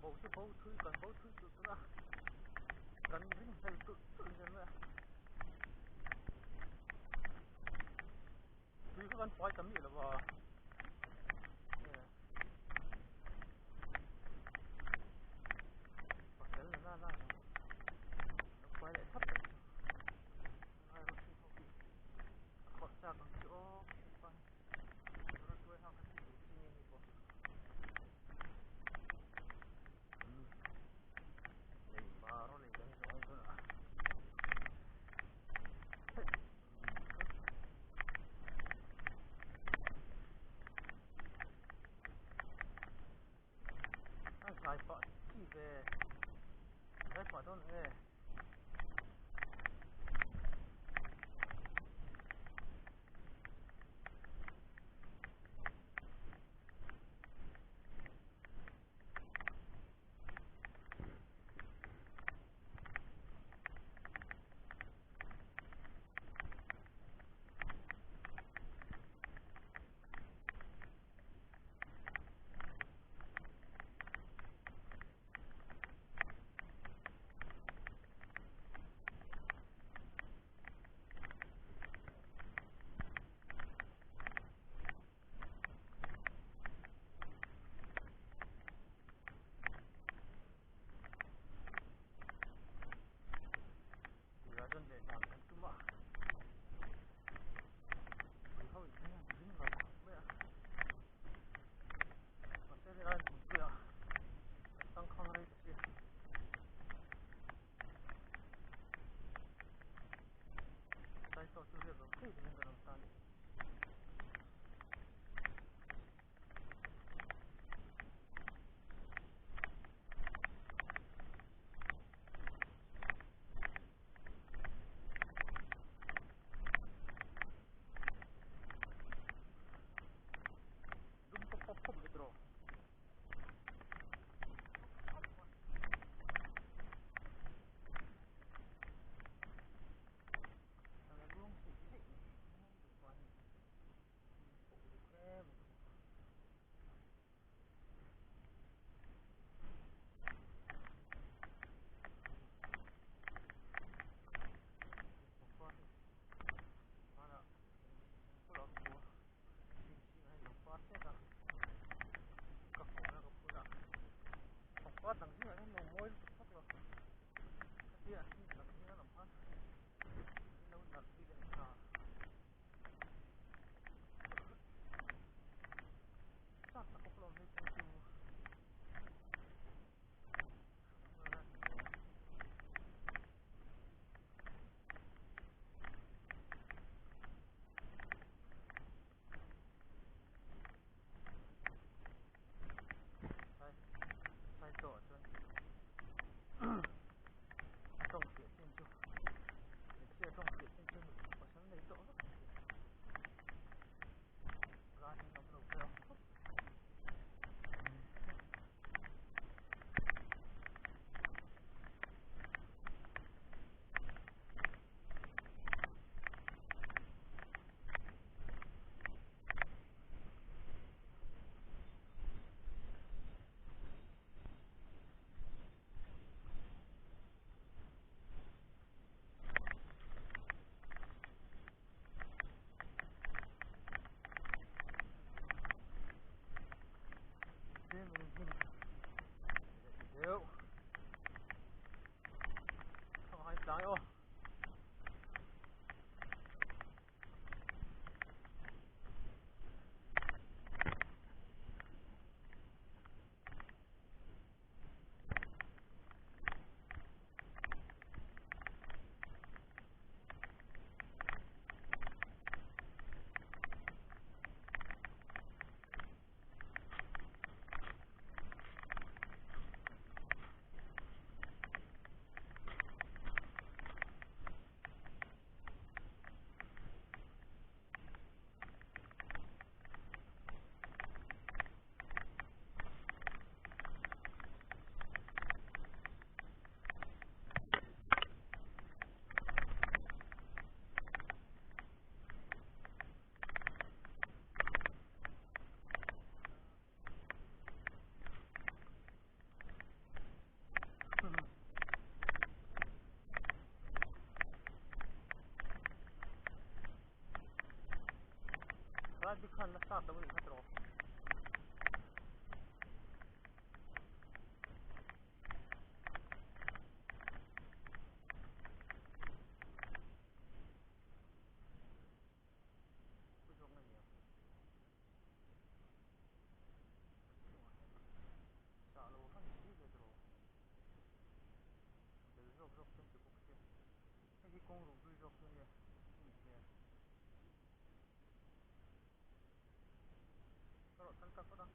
bầu chứ bầu thui cần bầu thui tụt ra cần dính hay tụt lên nữa thui các con phơi tắm gì là vào ra quay lại thấp khỏi ra còn chỗ quay nó đuôi hao cái gì như này bộ này mà nó này đang nói cơ à anh sai phật gì về sai phật đâu này để làm cái túm ạ thôi dính vào mẹ mà sẽ ra một kia tăng không đây kia tại sao tôi biết rồi cái gì nên làm sao pop gitu belum sih mana pulau tua ini lupa sih có đằng dưới này nó môi phát rồi cái kia đằng dưới nó làm phát lâu đằng đi đến nào chắc là có lòng hay không chịu sai tổ cho trồng phía trên chung chia trồng phía trên chung có sáng lấy chỗ ra thì nó đầu theo Yêu không hay trái ô khăn nó sát tới khăn rồi cái con rùi rùi rọc như vậy kalau tangkap apa dah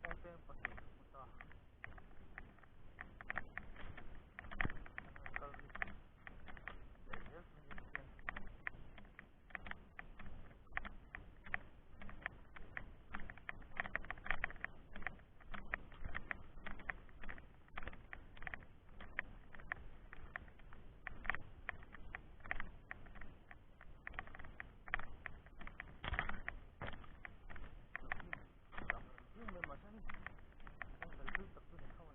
Ponteng pakai mudah kalau ya nhưng mà sao không phải cứ tập trung thôi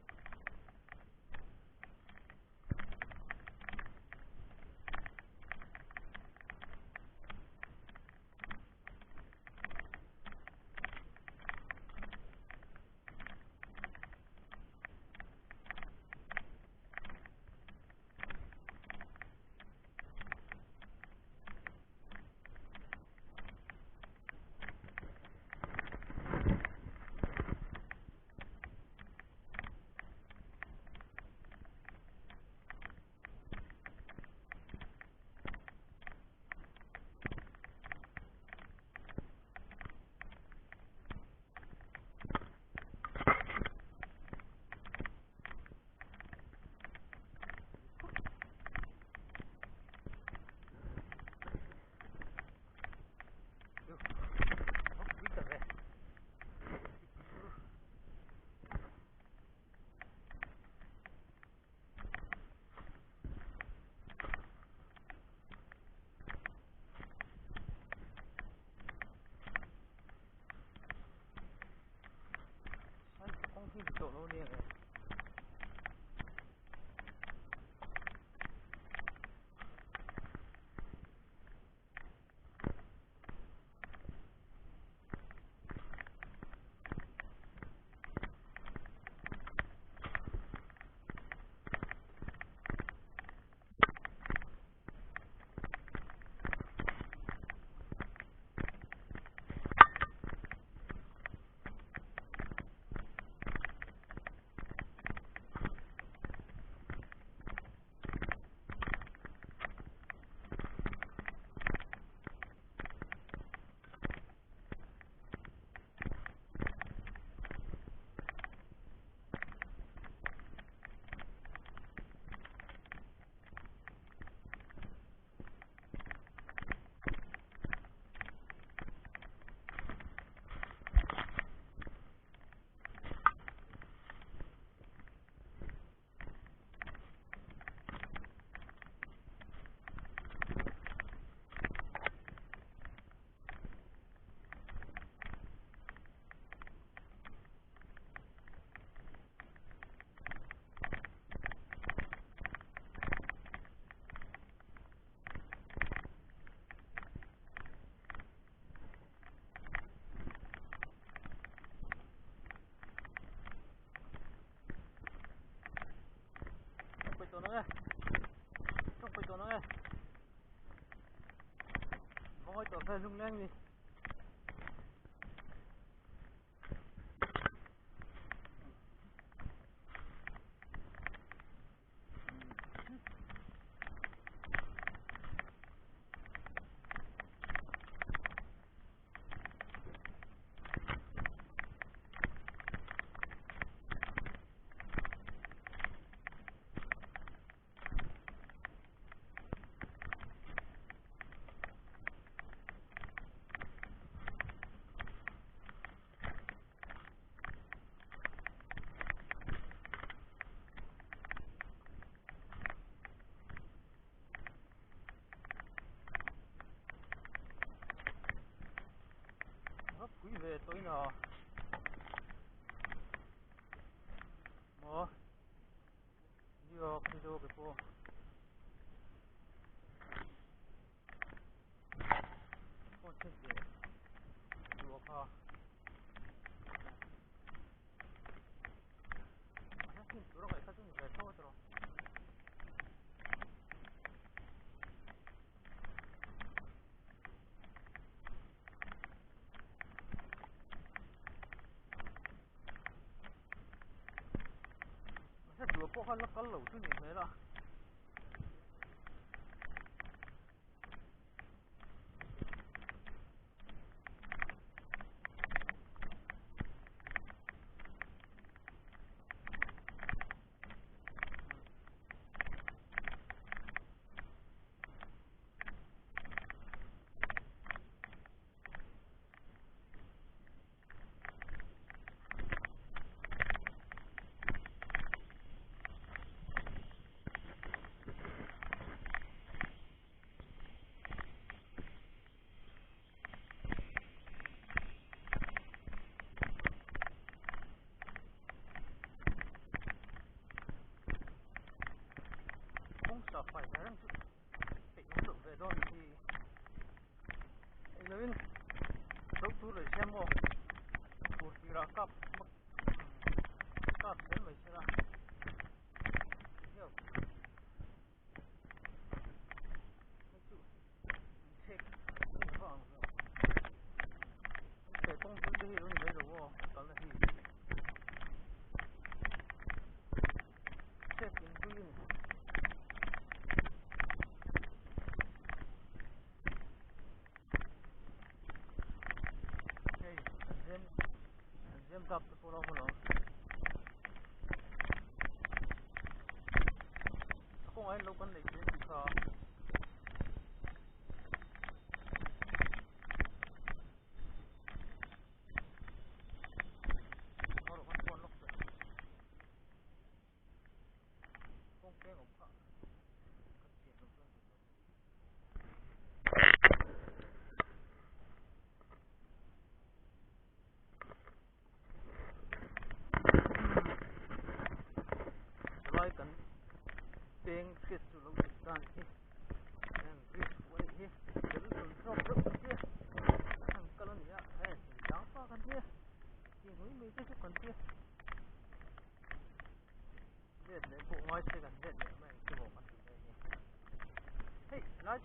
không chỗ đâu nè tụi nó nghe không phải tụi nó nghe voi tụi phải lung lên đi vô cái phố con trên kia đùa kho 하긴 들어가 사주는 왜 타고 들어 sẽ đùa có nó có lẩu thứ gì thế đó không sợ phải là đang bị nó tự về rồi thì nên đâu tu rồi xem mo của thì ra cặp cặp đến mấy xe ra nhiều check không vâng để công ty đi rồi mấy rồi vô còn là gì check in green hey Jim top the phone off ako ngayon low kan like sa maro kan phone lock kung kaya ko pa rồi kan tiếng fit to low down here and this way here the little drop here ang kalan niya eh down pa kan here yung may medyo kan here để bộ ngoài xe gần để mày cái bộ mặt hey lại